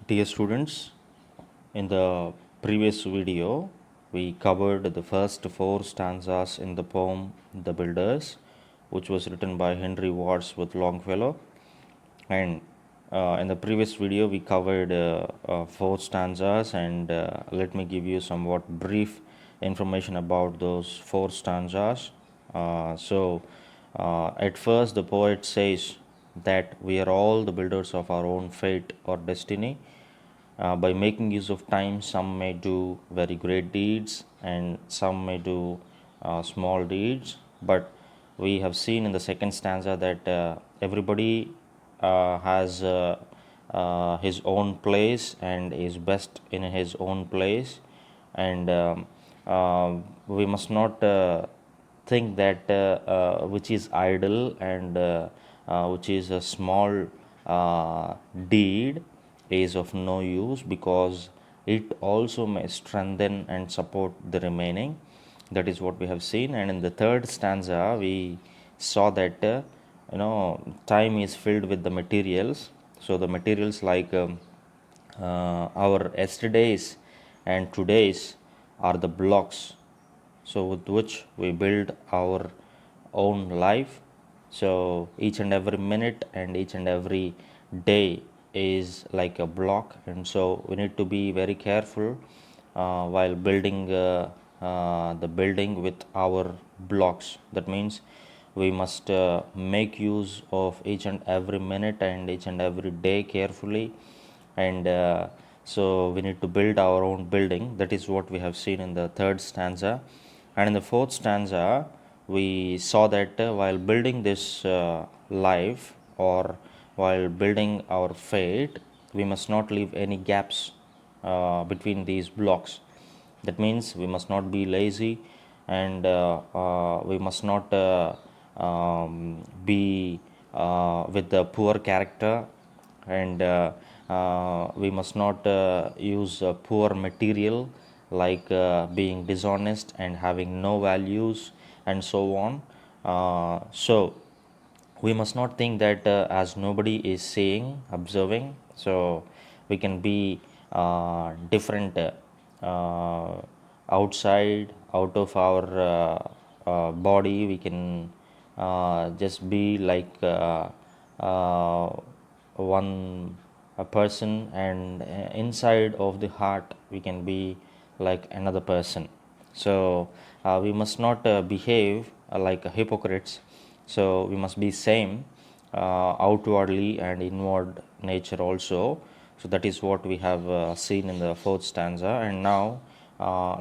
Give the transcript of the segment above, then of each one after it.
Dear students, in the previous video, we covered the first four stanzas in the poem The Builders, which was written by Henry Wadsworth Longfellow. And in the previous video, we covered four stanzas, and let me give you somewhat brief information about those four stanzas. At first, the poet says that we are all the builders of our own fate or destiny. By making use of time, some may do very great deeds and some may do small deeds. But we have seen in the second stanza that everybody has his own place and is best in his own place, and we must not think that which is idle and which is a small deed is of no use, because it also may strengthen and support the remaining. That is what we have seen. And in the third stanza we saw that time is filled with the materials. So the materials like our yesterdays and todays are the blocks, so with which we build our own life. So each and every minute and each and every day is like a block, and so we need to be very careful while building the building with our blocks. That means we must make use of each and every minute and each and every day carefully, and so we need to build our own building. That is what we have seen in the third stanza. And in the fourth stanza we saw that while building this life, or while building our fate, we must not leave any gaps between these blocks. That means we must not be lazy, and we must not be with the poor character, and we must not use poor material like being dishonest and having no values and so on. So we must not think that as nobody is seeing, observing, so we can be different outside, out of our body. We can just be like one a person, and inside of the heart we can be like another person. So we must not behave like hypocrites. So we must be same outwardly and inward nature also. So that is what we have seen in the fourth stanza. And now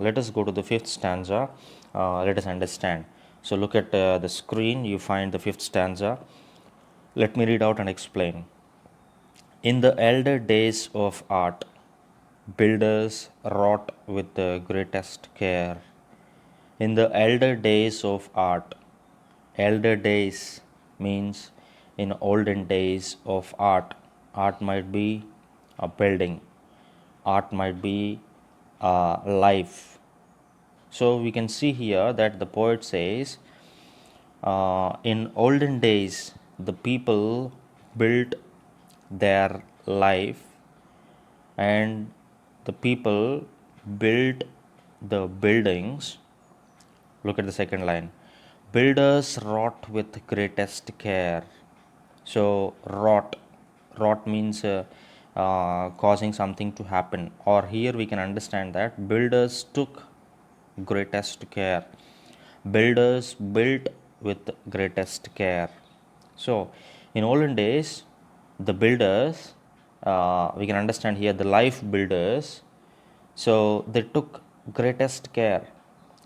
let us go to the fifth stanza. Let us understand. So look at the screen, you find the fifth stanza. Let me read out and explain. In the elder days of art, builders wrought with the greatest care. In the elder days of art, elder days means in olden days of art. Art might be a building, art might be a life. So we can see here that the poet says, in olden days, the people built their life, and the people built the buildings. Look at the second line. Builders wrought with greatest care. So wrought means causing something to happen, or here we can understand that builders took greatest care. Builders built with greatest care. So in olden days, the builders, we can understand here the life builders, so they took greatest care.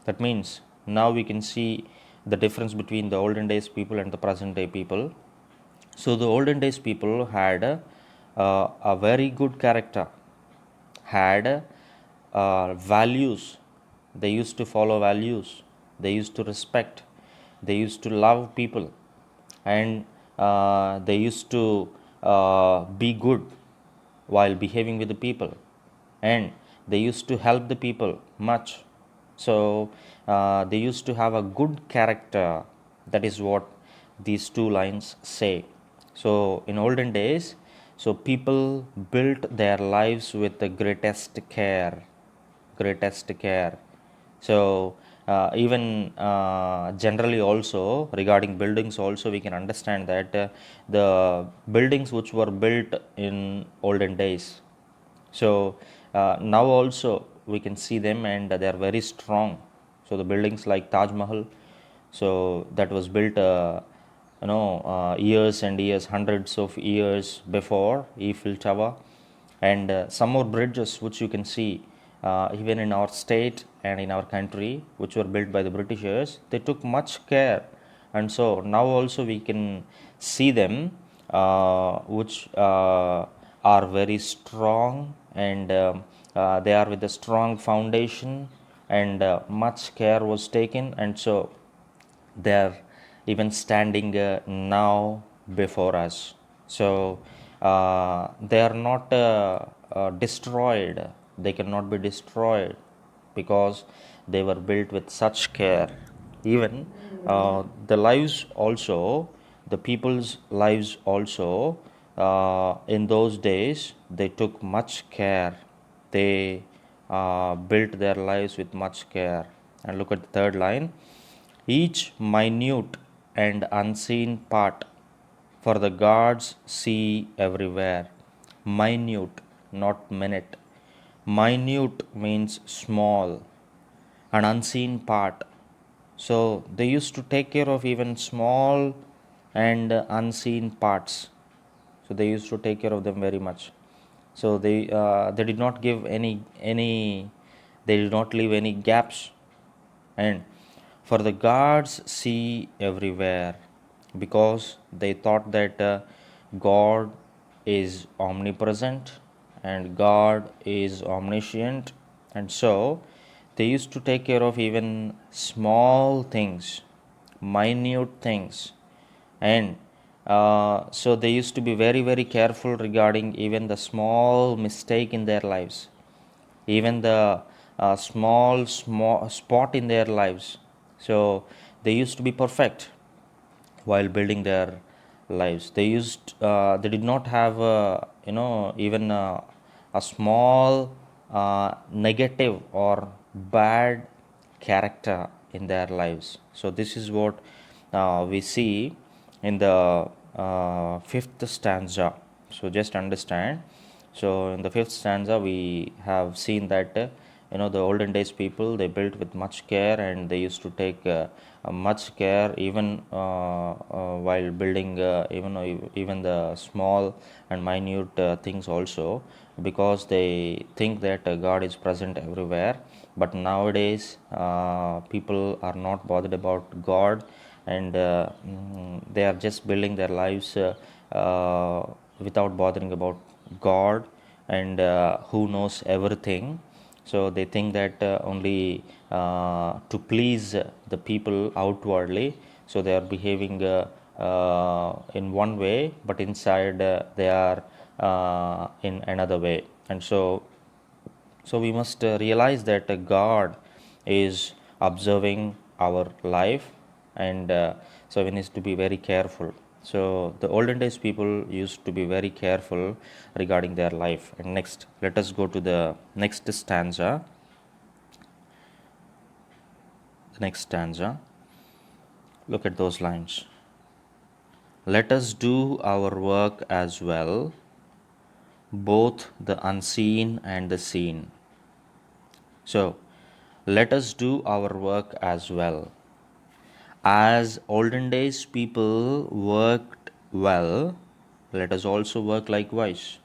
That means now we can see the difference between the olden days people and the present day people. So the olden days people had a very good character, had values. They used to follow values. They used to respect. They used to love people, and they used to be good while behaving with the people, and they used to help the people much. So they used to have a good character. That is what these two lines say. So in olden days, So people built their lives with the greatest care, greatest care. So even generally also regarding buildings also we can understand that the buildings which were built in olden days, so now also we can see them and they are very strong. So the buildings like Taj Mahal, so that was built years and years, hundreds of years before Eiffel Tower, and some more bridges which you can see even in our state and in our country, which were built by the Britishers. They took much care, and so now also we can see them, which are very strong, and they are with a strong foundation, and much care was taken, and so they are even standing now before us. So they are not destroyed, they cannot be destroyed because they were built with such care. Even the lives also, the people's lives also, in those days they took much care. They built their lives with much care. And look at the third line: each minute and unseen part, for the gods see everywhere. Minute, not minute. Minute means small, an unseen part. So they used to take care of even small and unseen parts. So they used to take care of them very much. So they did not give any they did not leave any gaps. And for the gods see everywhere, because they thought that God is omnipresent and God is omniscient, and so they used to take care of even small things, minute things, and so they used to be very very careful regarding even the small mistake in their lives, even the small spot in their lives. So they used to be perfect while building their lives. They did not have even a small negative or bad character in their lives. So this is what we see in the fifth stanza. So just understand. So in the fifth stanza, we have seen that the olden days people, they built with much care, and they used to take much care even while building even the small and minute things also, because they think that God is present everywhere. But nowadays people are not bothered about God, and they are just building their lives without bothering about God, and who knows everything. So they think that only to please the people outwardly, so they are behaving in one way, but inside they are in another way. And so we must realize that God is observing our life, and so we need to be very careful. So the olden days people used to be very careful regarding their life. And next, let us go to the next stanza. The next stanza. Look at those lines. Let us do our work as well, both the unseen and the seen. So let us do our work as well. As olden days people worked well, let us also work likewise.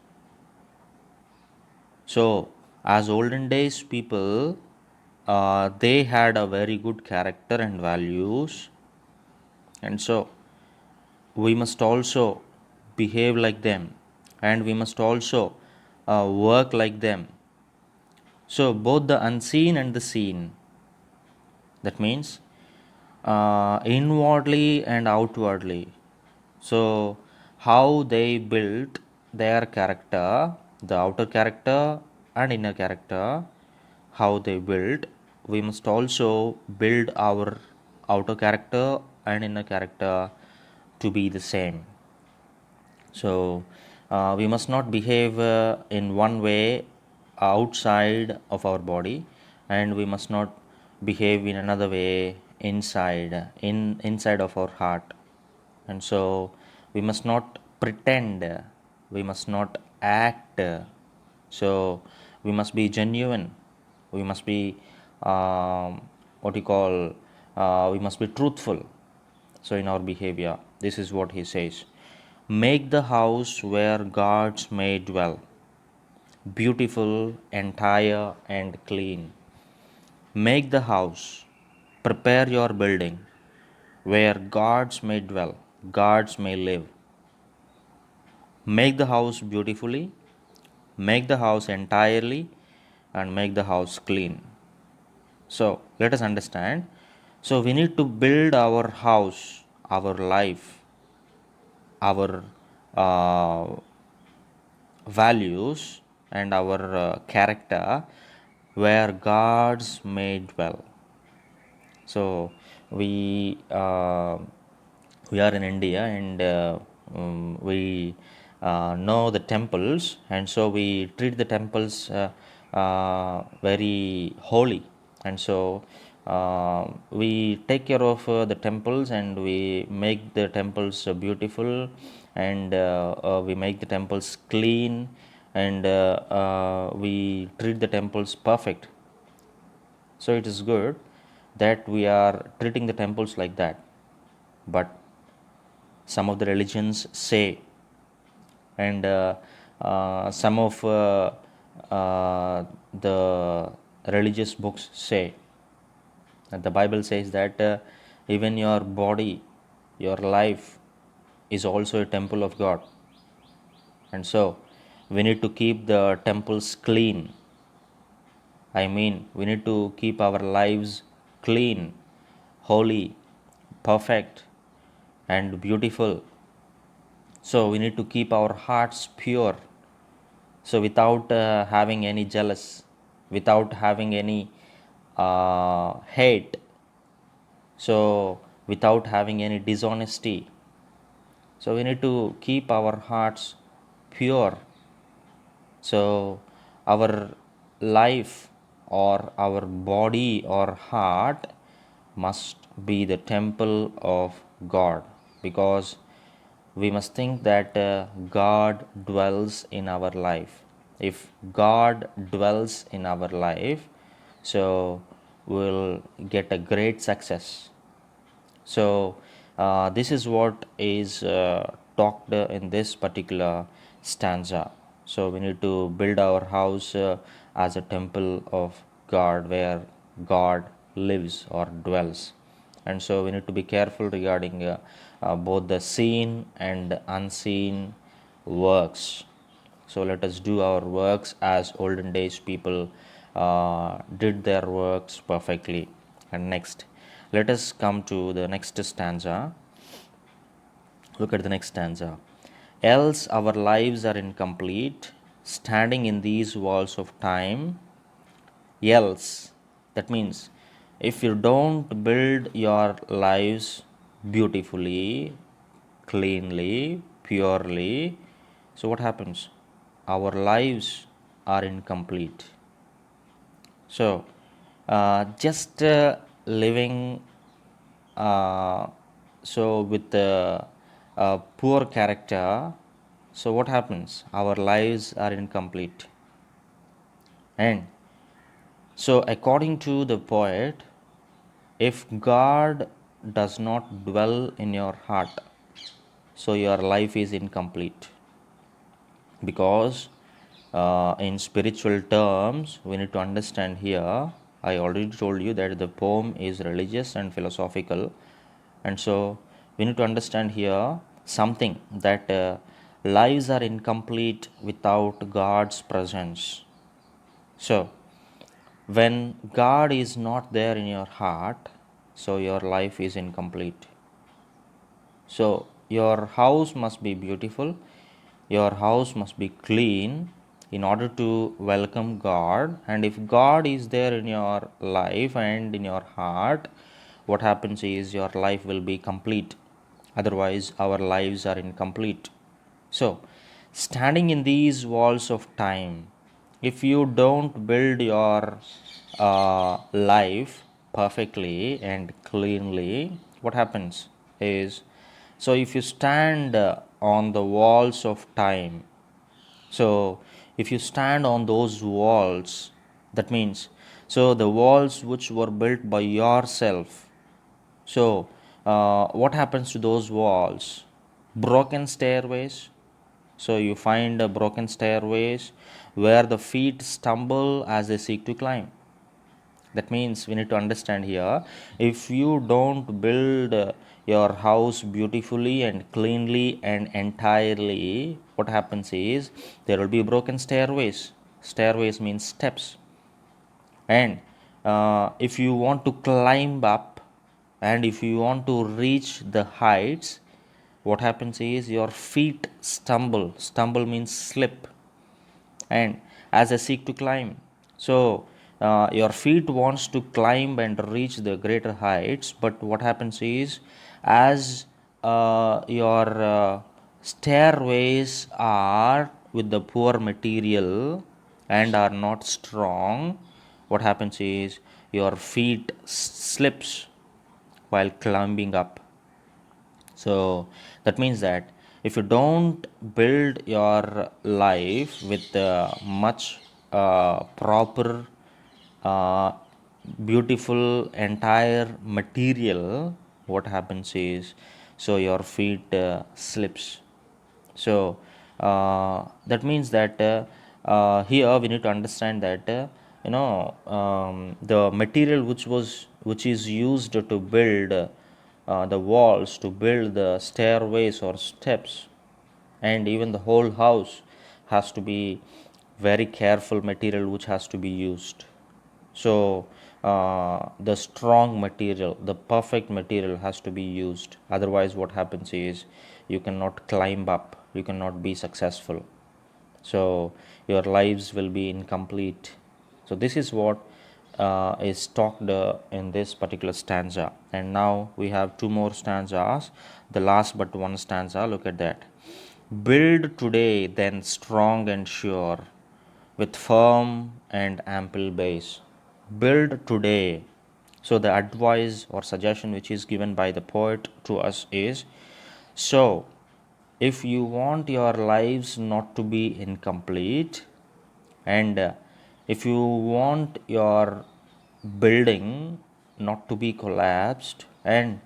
So, as olden days people, they had a very good character and values, and so we must also behave like them, and we must also work like them. So, both the unseen and the seen, that means inwardly and outwardly. So, how they built their character, the outer character and inner character, how they built, we must also build our outer character and inner character to be the same. So, We must not behave in one way outside of our body, and we must not behave in another way inside of our heart. And so we must not pretend, we must not act. So we must be genuine, we must be what you call we must be truthful. So in our behavior, this is what he says: make the house where God's may dwell beautiful, entire, and clean. Make the house, prepare your building where God's may dwell, God's may live. Make the house beautifully, make the house entirely, and make the house clean. So let us understand. So we need to build our house, our life, our values, and our character where God's may dwell. So we we are in India, and we know the temples, and so we treat the temples very holy, and so we take care of the temples, and we make the temples beautiful, and we make the temples clean, and we treat the temples perfect. So it is good that we are treating the temples like that. But some of the religions say, and some of the religious books say, that the Bible says that even your body, your life is also a temple of God. And so we need to keep the temples clean. I mean, we need to keep our lives clean, holy, perfect, and beautiful. So we need to keep our hearts pure. So without having any jealous, without having any hate, so without having any dishonesty. So we need to keep our hearts pure. So our life or our body or heart must be the temple of God, because we must think that God dwells in our life. If God dwells in our life, so we'll get a great success. So this is what is talked in this particular stanza. So we need to build our house as a temple of God, where God lives or dwells. And so we need to be careful regarding both the seen and unseen works. So let us do our works as olden days people did their works perfectly. And next, let us come to the next stanza. Look at the next stanza. Else our lives are incomplete, standing in these walls of time. Else, that means if you don't build your lives beautifully, cleanly, purely, so what happens? Our lives are incomplete. So just living so with a poor character, so what happens? Our lives are incomplete. And so according to the poet, if God does not dwell in your heart, so your life is incomplete. Because in spiritual terms, we need to understand here. I already told you that the poem is religious and philosophical, and so we need to understand here something, that lives are incomplete without God's presence. So when God is not there in your heart, so your life is incomplete. So your house must be beautiful, your house must be clean in order to welcome God. And if God is there in your life and in your heart, what happens is your life will be complete. Otherwise, our lives are incomplete. So standing in these walls of time, if you don't build your life perfectly and cleanly, what happens is, so if you stand on the walls of time, so if you stand on those walls, that means, so the walls which were built by yourself, so what happens to those walls? Broken stairways. So you find a broken stairways where the feet stumble as they seek to climb. That means we need to understand here, if you don't build your house beautifully and cleanly and entirely, what happens is there will be broken stairways. Stairways means steps. And if you want to climb up and if you want to reach the heights, what happens is your feet stumble. Stumble means slip. And as I seek to climb, so your feet wants to climb and reach the greater heights, but what happens is, as your stairways are with the poor material and are not strong, what happens is your feet slips while climbing up. So that means that if you don't build your life with much proper, uh, beautiful, entire material, what happens is, so your feet slips. So that means that here we need to understand that the material which is used to build the walls, to build the stairways or steps, and even the whole house has to be very careful material which has to be used. So the strong material, the perfect material has to be used. Otherwise, what happens is you cannot climb up, you cannot be successful. So your lives will be incomplete. So this is what is talked in this particular stanza. And now we have two more stanzas. The last but one stanza. Look at that. Build today, then strong and sure, with firm and ample base. Build today. So the advice or suggestion which is given by the poet to us is, so if you want your lives not to be incomplete, and if you want your building not to be collapsed, and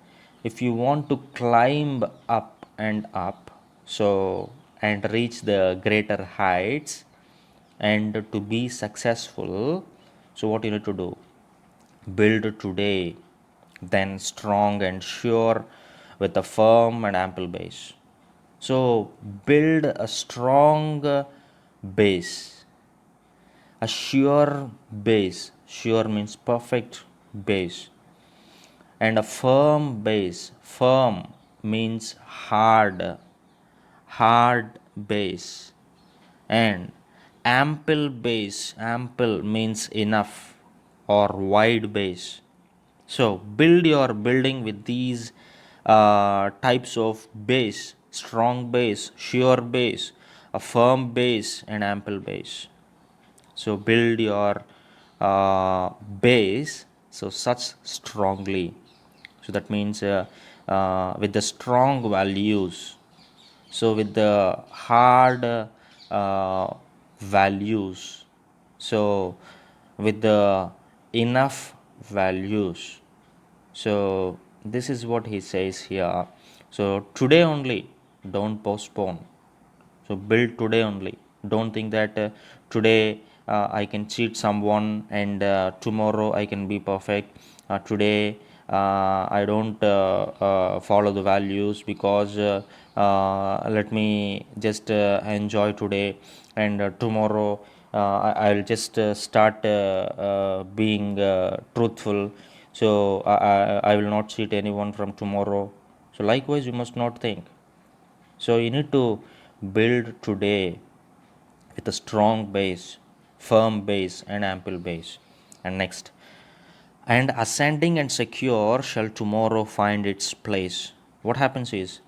if you want to climb up and up, so and reach the greater heights and to be successful, so what you need to do? Build today, then strong and sure, with a firm and ample base. So build a strong base, a sure base. Sure means perfect base. And a firm base. Firm means hard, hard base. And ample base. Ample means enough or wide base. So build your building with these types of base: strong base, sure base, a firm base, and ample base. So build your base so such strongly. So that means with the strong values. So with the hard values. So with the enough values. So this is what he says here. So today only, don't postpone. So build today only. Don't think that today I can cheat someone and tomorrow I can be perfect. Today I don't follow the values because let me just enjoy today, and tomorrow I'll just start being truthful. So I will not cheat anyone from tomorrow. So likewise, you must not think. So you need to build today with a strong base, firm base, and ample base. And next, and ascending and secure shall tomorrow find its place. What happens is,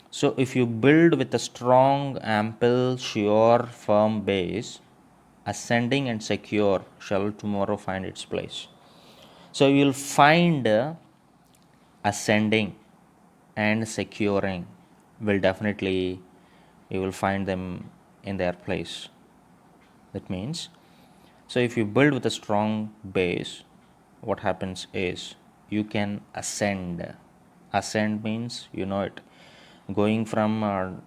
So if you build with a strong, ample, sure, firm base, ascending and secure shall tomorrow find its place. So you will find ascending and securing will definitely, you will find them in their place. That means, so if you build with a strong base, what happens is you can ascend. Ascend means, you know it, going from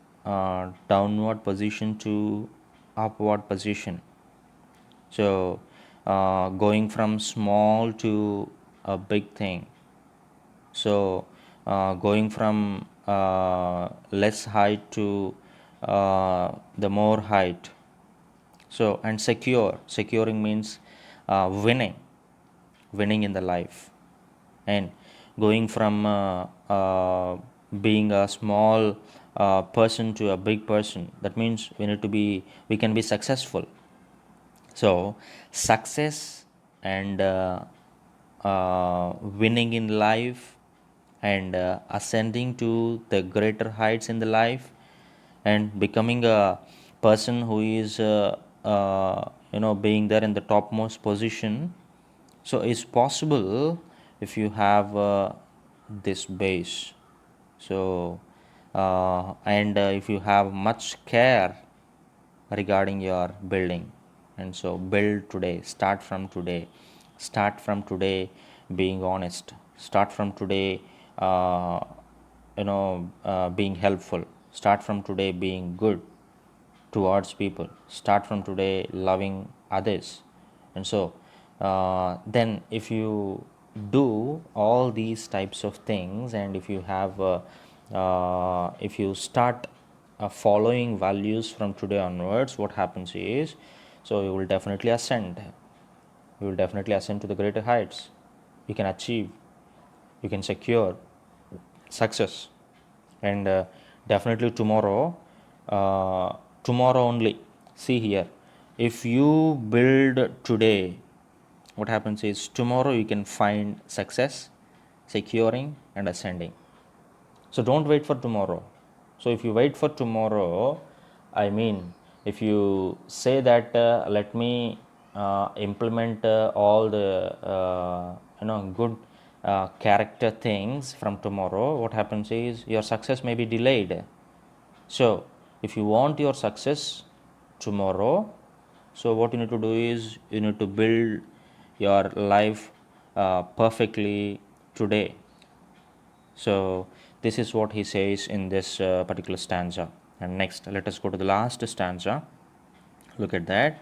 downward position to upward position. So going from small to a big thing. So going from less height to the more height. So and securing means winning in the life, and going from being a small person to a big person. That means we can be successful. So success and winning in life, and ascending to the greater heights in the life, and becoming a person who is being there in the topmost position, so it's possible if you have this base. So and if you have much care regarding your building, and so build today, start from today being honest, start from today being helpful, start from today being good towards people, start from today loving others. And so then if you do all these types of things, and if you have if you start following values from today onwards, what happens is, so you will definitely ascend, to the greater heights. You can achieve, you can secure success. And definitely tomorrow, tomorrow only, see here, if you build today, what happens is tomorrow you can find success, securing and ascending. So don't wait for tomorrow. So if you wait for tomorrow, I mean, if you say that let me implement all the good character things from tomorrow, what happens is your success may be delayed. So if you want your success tomorrow, so what you need to do is you need to build your life perfectly today. So this is what he says in this particular stanza. And next, let us go to the last stanza. Look at that.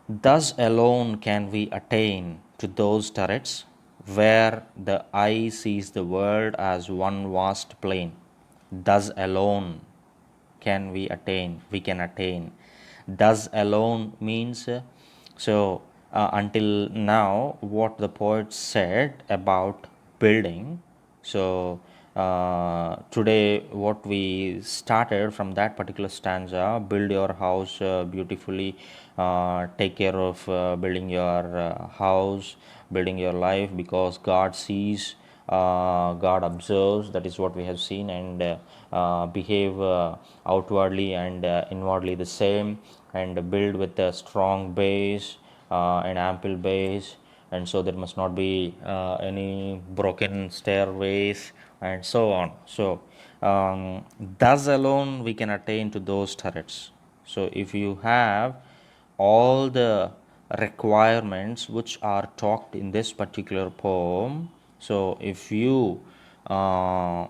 Thus alone can we attain to those turrets where the eye sees the world as one vast plain. Thus alone we can attain. Thus alone means, until now, what the poet said about building. So today, what we started from that particular stanza: build your house beautifully, take care of building your house, building your life, because God sees, God observes. That is what we have seen, and behave outwardly and inwardly the same, and build with a strong base, an ample base. And so there must not be any broken stairways and so on. So thus alone we can attain to those turrets. So if you have all the requirements which are talked in this particular poem, so if you uh,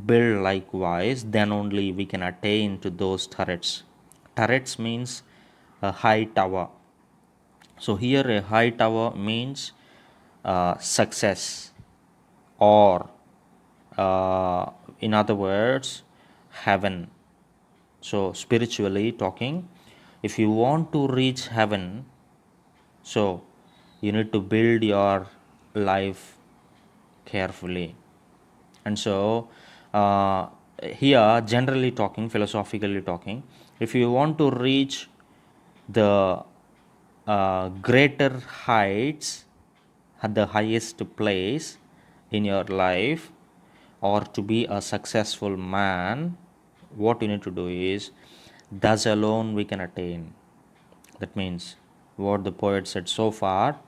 build likewise, then only we can attain to those turrets. Turrets means a high tower. So here a high tower means success, or in other words, heaven. So spiritually talking, if you want to reach heaven, so you need to build your life carefully. And so here, generally talking, philosophically talking, if you want to reach the greater heights, at the highest place in your life, or to be a successful man, what you need to do is, thus alone we can attain. That means what the poet said so far.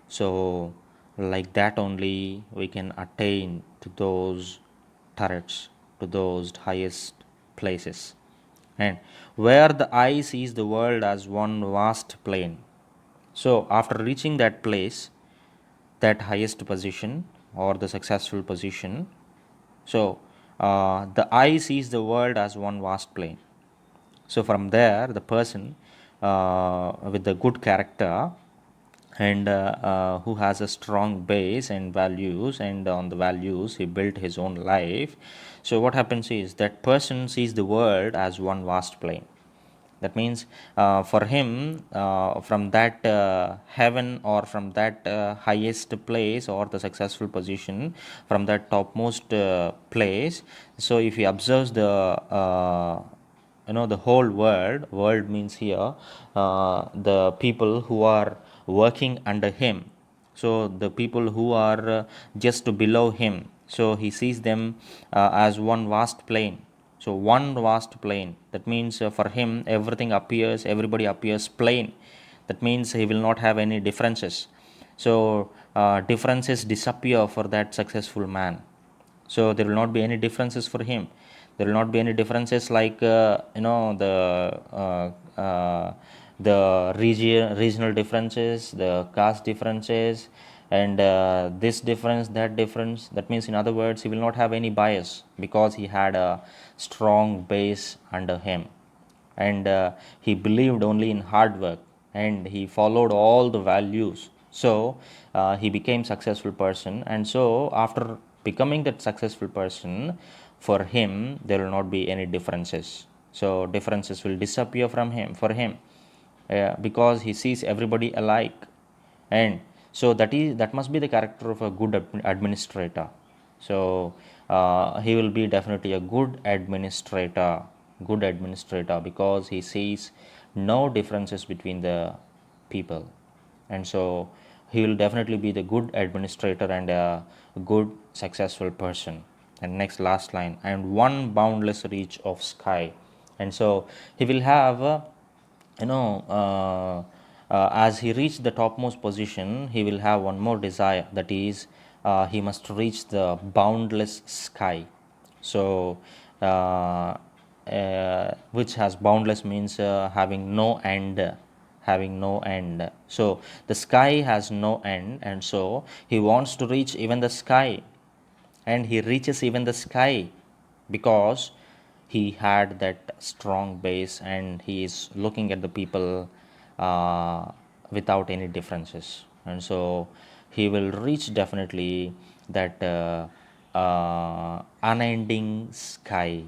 So, like that only we can attain to those turrets, to those highest places. And where the eye sees the world as one vast plain. So, after reaching that place, that highest position or the successful position, so the eye sees the world as one vast plain. So from there, the person with the good character and who has a strong base and values, and on the values he built his own life. So what happens is that person sees the world as one vast plain. That means for him, from that heaven, or from that highest place or the successful position, from that topmost place, so if he observes the the whole world means here the people who are working under him, so the people who are just below him, so he sees them as one vast plain. So one vast plain, that means for him everybody appears plain. That means he will not have any differences. So differences disappear for that successful man. So there will not be any differences for him. There will not be any differences like the regional differences, the caste differences, and this difference, that difference. That means, in other words, he will not have any bias because he had a strong base under him, and he believed only in hard work, and he followed all the values. So he became successful person, and so after becoming that successful person, for him there will not be any differences. So differences will disappear from him, for him, because he sees everybody alike. And so that must be the character of a good administrator. So he will be definitely a good administrator, because he sees no differences between the people. And so he will definitely be the good administrator and a good successful person. And next, last line, and one boundless reach of sky. And so he will have as he reached the topmost position, he will have one more desire, that is, he must reach the boundless sky. So which has boundless means having no end, having no end. So the sky has no end, and so he wants to reach even the sky, and he reaches even the sky because he had that strong base, and he is looking at the people without any differences. And so he will reach definitely that unending sky.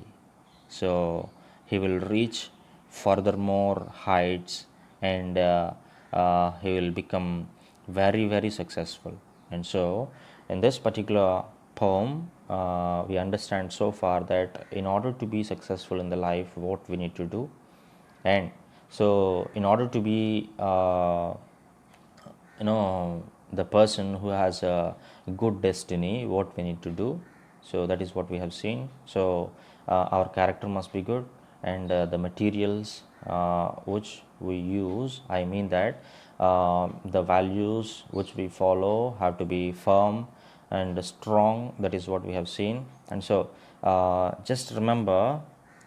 So he will reach furthermore heights, and he will become very, very successful. And so in this particular poem, we understand so far that in order to be successful in the life, what we need to do. And so in order to be the person who has a good destiny, what we need to do, so that is what we have seen. So our character must be good, and the materials which we use, I mean that the values which we follow have to be firm and strong. That is what we have seen. And so just remember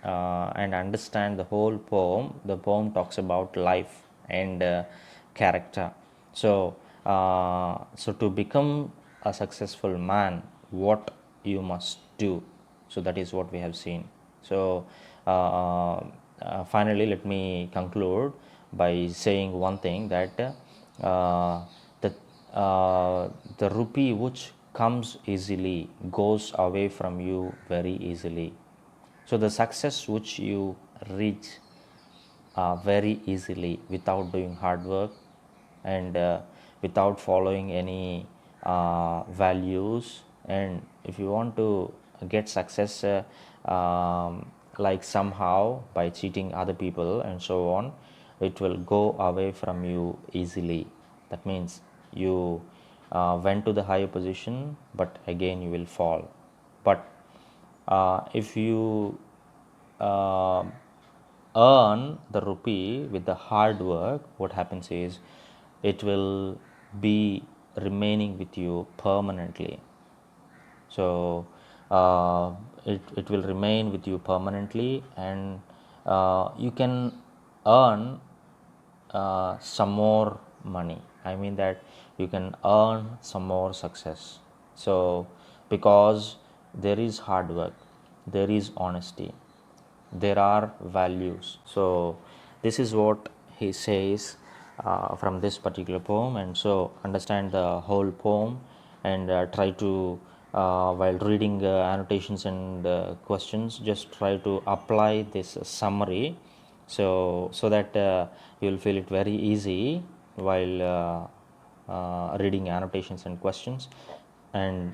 and understand the whole poem. The poem talks about life and character. So so to become a successful man, what you must do, so that is what we have seen. So finally, let me conclude by saying one thing, that the the rupee which comes easily goes away from you very easily. So the success which you reach very easily without doing hard work, and without following any values, and if you want to get success like somehow by cheating other people and so on, it will go away from you easily. That means you went to the higher position, but again you will fall. But if you uh, earn the rupee with the hard work, what happens is it will be remaining with you permanently. So it will remain with you permanently, and you can earn some more money. I mean that you can earn some more success. So because there is hard work, there is honesty, there are values. So this is what he says from this particular poem. And so understand the whole poem, and try to while reading annotations and questions, just try to apply this summary, so that you will feel it very easy while reading annotations and questions, and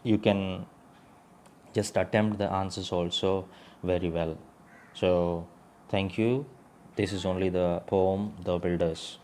you can just attempt the answers also very well. So thank you. This is only the poem The Builders.